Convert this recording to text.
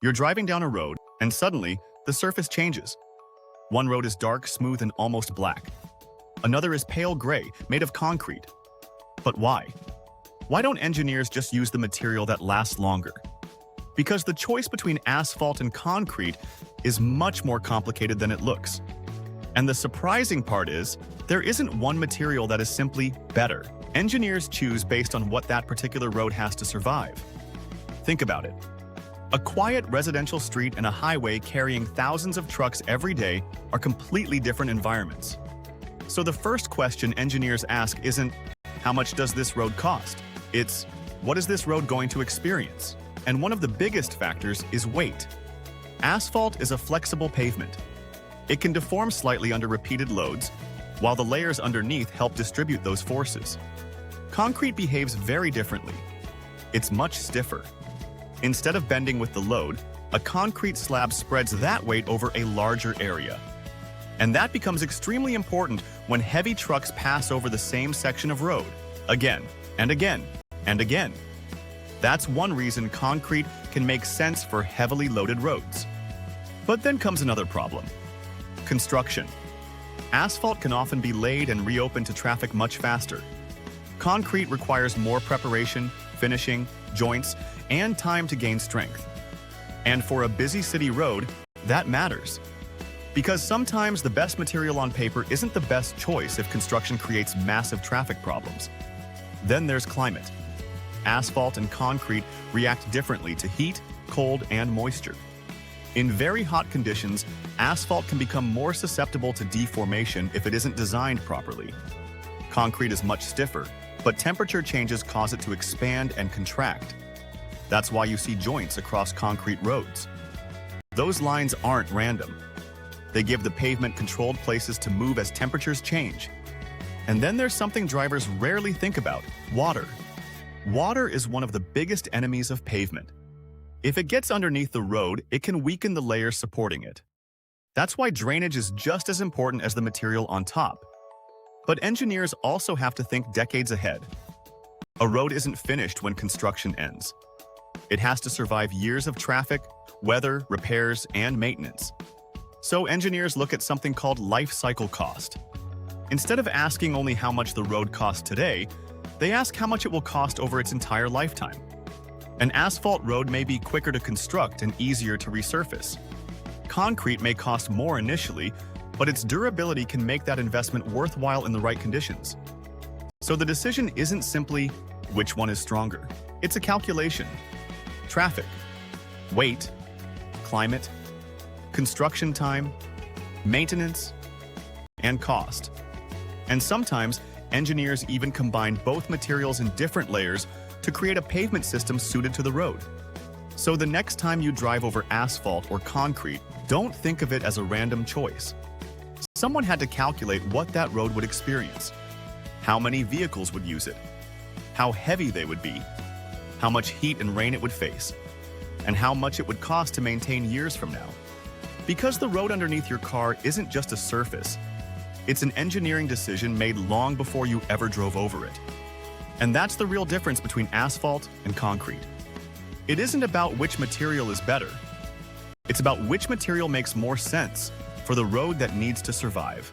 You're driving down a road, and suddenly, the surface changes. One road is dark, smooth, and almost black. Another is pale gray, made of concrete. But why? Why don't engineers just use the material that lasts longer? Because the choice between asphalt and concrete is much more complicated than it looks. And the surprising part is, there isn't one material that is simply better. Engineers choose based on what that particular road has to survive. Think about it. A quiet residential street and a highway carrying thousands of trucks every day are completely different environments. So the first question engineers ask isn't, how much does this road cost? It's, what is this road going to experience? And one of the biggest factors is weight. Asphalt is a flexible pavement. It can deform slightly under repeated loads, while the layers underneath help distribute those forces. Concrete behaves very differently. It's much stiffer. Instead of bending with the load, a concrete slab spreads that weight over a larger area. And that becomes extremely important when heavy trucks pass over the same section of road, again and again and again. That's one reason concrete can make sense for heavily loaded roads. But then comes another problem. Construction. Asphalt can often be laid and reopened to traffic much faster. Concrete requires more preparation, finishing, joints, and time to gain strength. And for a busy city road, that matters. Because sometimes the best material on paper isn't the best choice if construction creates massive traffic problems. Then there's climate. Asphalt and concrete react differently to heat, cold, and moisture. In very hot conditions, asphalt can become more susceptible to deformation if it isn't designed properly. Concrete is much stiffer, but temperature changes cause it to expand and contract. That's why you see joints across concrete roads. Those lines aren't random. They give the pavement controlled places to move as temperatures change. And then there's something drivers rarely think about: water. Water is one of the biggest enemies of pavement. If it gets underneath the road, it can weaken the layers supporting it. That's why drainage is just as important as the material on top. But engineers also have to think decades ahead. A road isn't finished when construction ends. It has to survive years of traffic, weather, repairs, and maintenance. So engineers look at something called life cycle cost. Instead of asking only how much the road costs today, they ask how much it will cost over its entire lifetime. An asphalt road may be quicker to construct and easier to resurface. Concrete may cost more initially, but its durability can make that investment worthwhile in the right conditions. So the decision isn't simply which one is stronger. It's a calculation. Traffic, weight, climate, construction time, maintenance, and cost. And sometimes, engineers even combine both materials in different layers to create a pavement system suited to the road. So the next time you drive over asphalt or concrete, don't think of it as a random choice. Someone had to calculate what that road would experience, how many vehicles would use it, how heavy they would be, how much heat and rain it would face, and how much it would cost to maintain years from now. Because the road underneath your car isn't just a surface, it's an engineering decision made long before you ever drove over it. And that's the real difference between asphalt and concrete. It isn't about which material is better. It's about which material makes more sense for the road that needs to survive.